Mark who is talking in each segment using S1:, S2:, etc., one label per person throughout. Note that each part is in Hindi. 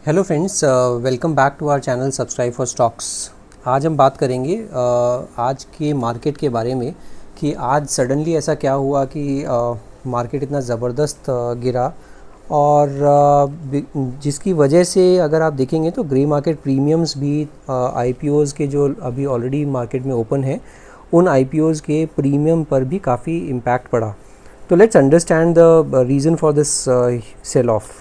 S1: Hello friends, welcome back to our channel subscribe for stocks. आज हम बात करेंगे आज के मार्केट के बारे में कि आज सडनली ऐसा क्या हुआ कि मार्केट इतना ज़बरदस्त गिरा और जिसकी वजह से अगर आप देखेंगे तो ग्रे मार्केट प्रीमियम्स भी आईपीओज़ के जो अभी ऑलरेडी मार्केट में ओपन है उन आईपीओज़ के प्रीमियम पर भी काफ़ी इम्पैक्ट पड़ा। तो let's understand the reason for this sell off.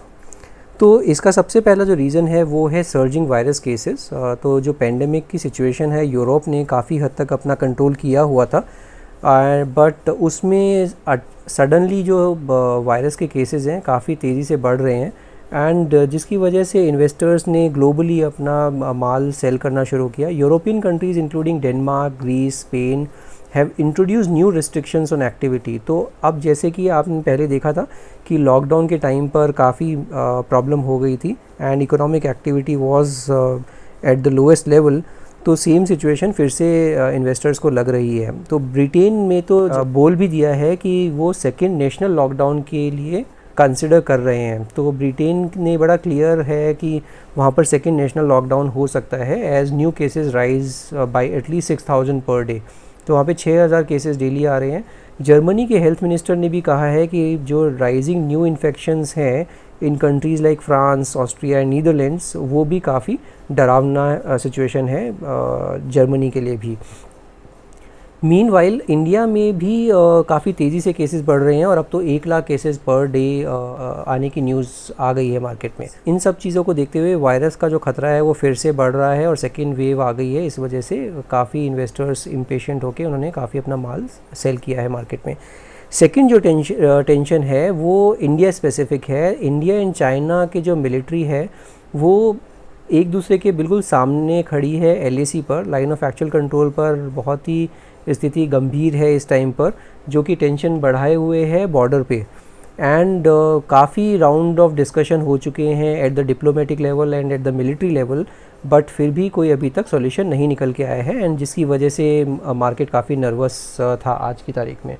S1: तो इसका सबसे पहला जो रीज़न है वो है सर्जिंग वायरस केसेस। तो जो पेंडेमिक की सिचुएशन है यूरोप ने काफ़ी हद तक अपना कंट्रोल किया हुआ था, बट उसमें सडनली जो वायरस के केसेस हैं काफ़ी तेज़ी से बढ़ रहे हैं एंड जिसकी वजह से इन्वेस्टर्स ने ग्लोबली अपना माल सेल करना शुरू किया। European countries including Denmark, Greece, Spain have introduce new restrictions on activity. तो अब जैसे कि आपने पहले देखा था कि लॉकडाउन के टाइम पर काफ़ी प्रॉब्लम हो गई थी and economic activity was at the lowest level, तो सेम सिचुएशन फिर से इन्वेस्टर्स को लग रही है। तो ब्रिटेन में तो बोल भी दिया है कि वो सेकेंड नेशनल लॉकडाउन के लिए कंसिडर कर रहे हैं। तो ब्रिटेन ने बड़ा क्लियर है कि वहाँ पर सेकेंड नेशनल लॉकडाउन हो सकता है as new cases rise by at least 6,000 per day. तो वहाँ पे 6,000 केसेस डेली आ रहे हैं। जर्मनी के हेल्थ मिनिस्टर ने भी कहा है कि जो राइजिंग न्यू इन्फेक्शंस हैं in countries like France, Austria and Netherlands, वो भी काफ़ी डरावना सिचुएशन है जर्मनी के लिए भी। मीनवाइल इंडिया में भी काफ़ी तेज़ी से केसेस बढ़ रहे हैं और अब तो 1 लाख केसेस पर डे आने की न्यूज़ आ गई है मार्केट में। इन सब चीज़ों को देखते हुए वायरस का जो खतरा है वो फिर से बढ़ रहा है और सेकेंड वेव आ गई है। इस वजह से काफ़ी इन्वेस्टर्स इम्पेशेंट होकर उन्होंने काफ़ी अपना माल सेल किया है मार्केट में। सेकेंड जो टेंशन है वो इंडिया स्पेसिफिक है। इंडिया एंड चाइना के जो मिलिट्री है वो एक दूसरे के बिल्कुल सामने खड़ी है LAC पर, लाइन ऑफ एक्चुअल कंट्रोल पर। बहुत ही स्थिति गंभीर है इस टाइम पर, जो कि टेंशन बढ़ाए हुए है बॉर्डर पे एंड काफ़ी राउंड ऑफ डिस्कशन हो चुके हैं at the diplomatic level and at the military level, but फिर भी कोई अभी तक सॉल्यूशन नहीं निकल के आया है एंड जिसकी वजह से मार्केट काफ़ी नर्वस था आज की तारीख में।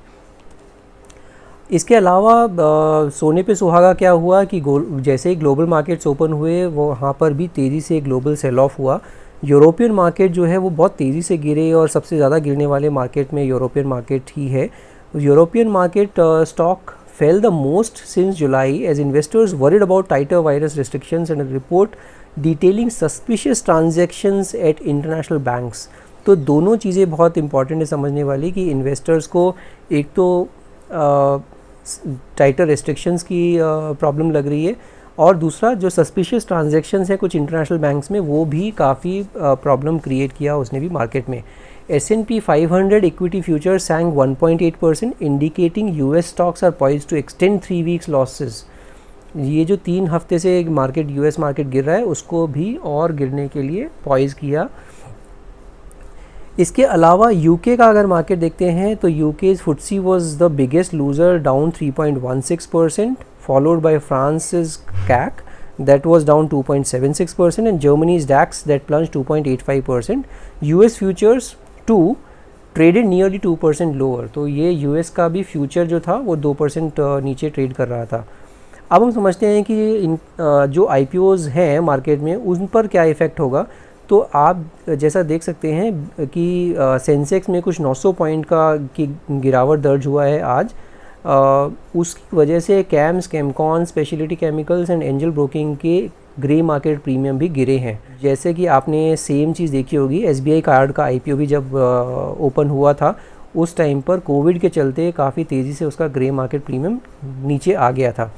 S1: इसके अलावा सोने पे सुहागा क्या हुआ कि जैसे ही ग्लोबल मार्केट्स ओपन हुए वो वहाँ पर भी तेज़ी से ग्लोबल सेल ऑफ हुआ। यूरोपियन मार्केट जो है वो बहुत तेज़ी से गिरे और सबसे ज़्यादा गिरने वाले मार्केट में यूरोपियन मार्केट ही है। European market stock fell the most since July as investors worried about tighter virus restrictions and report detailing suspicious transactions at international banks. तो दोनों चीज़ें बहुत इंपॉर्टेंट है समझने वाली कि इन्वेस्टर्स को एक तो टाइटर रेस्ट्रिक्शंस की प्रॉब्लम लग रही है और दूसरा जो सस्पिशियस ट्रांजैक्शंस है कुछ इंटरनेशनल बैंक्स में वो भी काफ़ी प्रॉब्लम क्रिएट किया उसने भी मार्केट में। S&P 500 equity future sank 1.8%, indicating US stocks are poised to extend 3 weeks losses. ये जो 3 हफ्ते से मार्केट US मार्केट गिर रहा है उसको भी और गिरने के लिए पॉइज किया। इसके अलावा यूके का अगर मार्केट देखते हैं तो UK FTSE was the biggest loser, down 3.16%, followed by France's CAC that was down 2.76% and Germany's DAX that plunged 2.85%. US futures too traded nearly 2% lower. तो ये US का भी फ्यूचर जो था वो 2% नीचे ट्रेड कर रहा था। अब हम समझते हैं कि जो IPOs हैं मार्केट में उन पर क्या इफ़ेक्ट होगा। तो आप जैसा देख सकते हैं कि सेंसेक्स में कुछ 900 पॉइंट की गिरावट दर्ज हुआ है आज। उसकी वजह से camps, Chemcon, speciality chemicals and angel broking के ग्रे मार्केट प्रीमियम भी गिरे हैं। जैसे कि आपने सेम चीज़ देखी होगी SBI कार्ड का IPO भी जब ओपन हुआ था उस टाइम पर कोविड के चलते काफ़ी तेज़ी से उसका ग्रे मार्केट प्रीमियम नीचे आ गया था।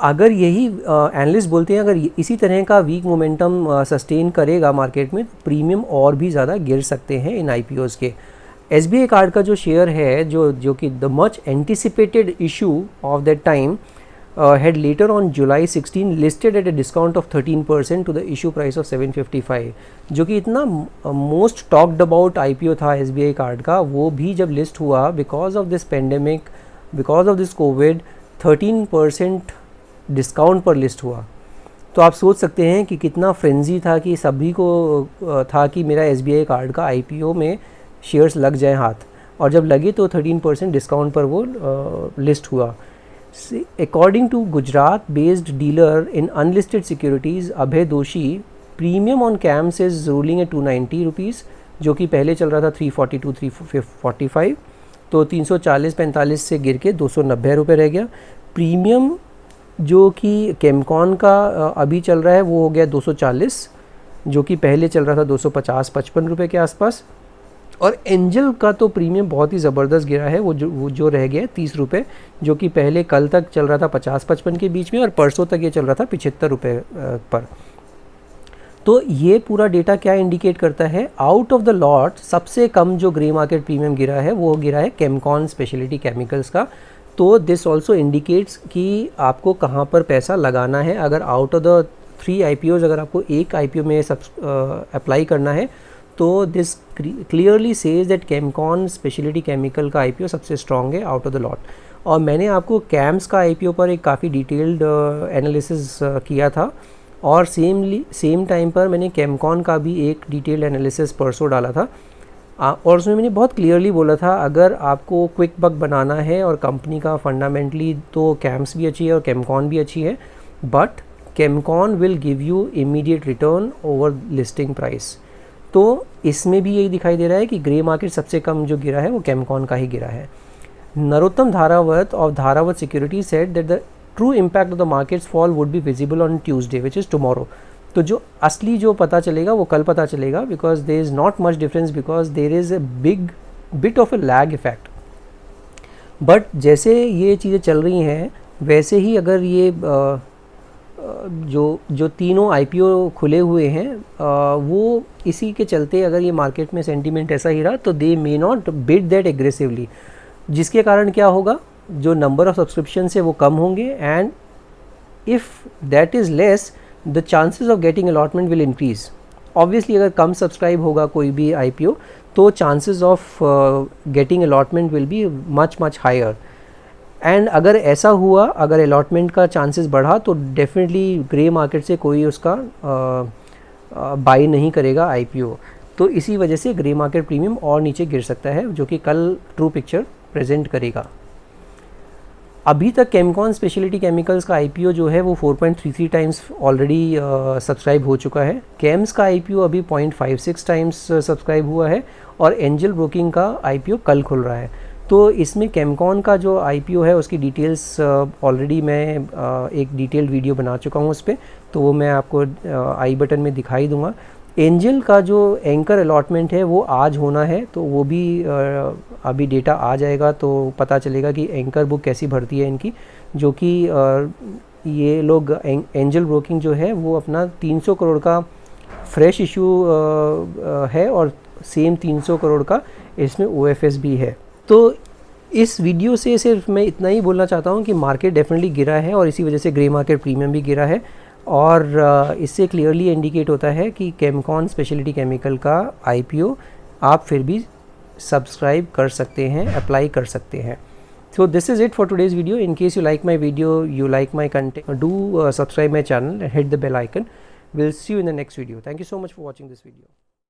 S1: अगर यही एनालिस्ट बोलते हैं अगर इसी तरह का वीक मोमेंटम सस्टेन करेगा मार्केट में तो प्रीमियम और भी ज़्यादा गिर सकते हैं इन IPOs के। SBI कार्ड का जो शेयर है जो कि the much anticipated issue of that time had later on July 16 listed at a discount of 13% to the issue price of 755, जो कि इतना मोस्ट टॉक्ड अबाउट IPO था SBI कार्ड का, वो भी जब लिस्ट हुआ because of this pandemic, because of this Covid 13% discount पर लिस्ट हुआ। तो आप सोच सकते हैं कि कितना फ्रेंजी था कि सभी को था कि मेरा SBI कार्ड का IPO में शेयर्स लग जाए हाथ, और जब लगे तो 13% डिस्काउंट पर वो लिस्ट हुआ। According to Gujarat-based dealer in unlisted securities Abhay Doshi, premium on CAMS is ruling at 290 rupees, जो कि पहले चल रहा था 342 345, तो 340-45 से गिर के 290 रुपये रह गया। प्रीमियम जो कि केमकॉन का अभी चल रहा है वो हो गया 240, जो कि पहले चल रहा था 250-55 रुपये के आसपास। और एंजल का तो प्रीमियम बहुत ही ज़बरदस्त गिरा है, वो जो रह गया 30 रुपये, जो कि पहले कल तक चल रहा था 50-55 के बीच में और परसों तक ये चल रहा था 75 रुपये पर। तो ये पूरा डेटा क्या इंडिकेट करता है, आउट ऑफ द लॉट सबसे कम जो ग्रे मार्केट प्रीमियम गिरा है वो गिरा है केमकॉन स्पेशलिटी केमिकल्स का। तो दिस ऑल्सो इंडिकेट्स कि आपको कहाँ पर पैसा लगाना है। अगर आउट ऑफ द 3 IPOs अगर आपको एक IPO में अप्लाई करना है तो this clearly says that Chemcon speciality chemical का IPO सबसे स्ट्रॉन्ग है आउट ऑफ द लॉट। और मैंने आपको कैम्स का IPO पर एक काफ़ी डिटेल्ड एनालिसिस किया था, और सेम टाइम पर मैंने केमकॉन का भी एक डिटेल्ड एनालिसिस परसों डाला था, और उसमें मैंने बहुत क्लियरली बोला था अगर आपको क्विक बक बनाना है और कंपनी का फंडामेंटली तो कैम्स भी अच्छी है और केमकॉन भी अच्छी है, but Chemcon will give you immediate return over listing price. तो इसमें भी यही दिखाई दे रहा है कि ग्रे मार्केट सबसे कम जो गिरा है वो केमकॉन का ही गिरा है। Narottam Dharawat of Dharawat security said that the true impact of the markets fall would be visible on Tuesday which is tomorrow. तो जो असली जो पता चलेगा वो कल पता चलेगा, because there is not much difference, because there is a big bit of a lag effect. But जैसे ये चीज़ें चल रही हैं वैसे ही अगर ये जो तीनों IPO खुले हुए हैं वो इसी के चलते अगर ये मार्केट में सेंटीमेंट ऐसा ही रहा तो they may not bid that aggressively, जिसके कारण क्या होगा, जो नंबर ऑफ सब्सक्रिप्शन है वो कम होंगे, and if that is less the chances of getting allotment will increase. Obviously अगर कम सब्सक्राइब होगा कोई भी IPO तो chances of getting allotment will be much higher, and अगर ऐसा हुआ, अगर अलॉटमेंट का चांसेस बढ़ा तो डेफिनेटली ग्रे मार्केट से कोई उसका बाई नहीं करेगा IPO। तो इसी वजह से ग्रे मार्केट प्रीमियम और नीचे गिर सकता है, जो कि कल ट्रू पिक्चर प्रेजेंट करेगा। अभी तक केमकॉन स्पेशलिटी केमिकल्स का IPO जो है वो 4.33 टाइम्स ऑलरेडी सब्सक्राइब हो चुका है। कैम्स का IPO अभी 0.56 टाइम्स सब्सक्राइब हुआ है, और एंजल ब्रोकिंग का IPO कल खुल रहा है। तो इसमें केमकॉन का जो IPO है उसकी डिटेल्स ऑलरेडी मैं एक डिटेल्ड वीडियो बना चुका हूँ उस पर, तो वो मैं आपको आई बटन में दिखाई दूँगा। एंजल का जो एंकर अलॉटमेंट है वो आज होना है, तो वो भी अभी डेटा आ जाएगा तो पता चलेगा कि एंकर बुक कैसी भरती है इनकी, जो कि ये लोग एंजल ब्रोकिंग जो है वो अपना 300 करोड़ का फ्रेश इशू है, और सेम 300 करोड़ का इसमें OFS भी है। तो इस वीडियो से सिर्फ मैं इतना ही बोलना चाहता हूँ कि मार्केट डेफिनेटली गिरा है, और इसी वजह से ग्रे मार्केट प्रीमियम भी गिरा है, और इससे क्लियरली इंडिकेट होता है कि केमकॉन स्पेशलिटी केमिकल का IPO आप फिर भी सब्सक्राइब कर सकते हैं, अप्लाई कर सकते हैं। So this is it for today's video. In case you like my video, you like my content, do subscribe my channel and hit the bell icon. We'll see you in the next video. Thank you so much for watching this video.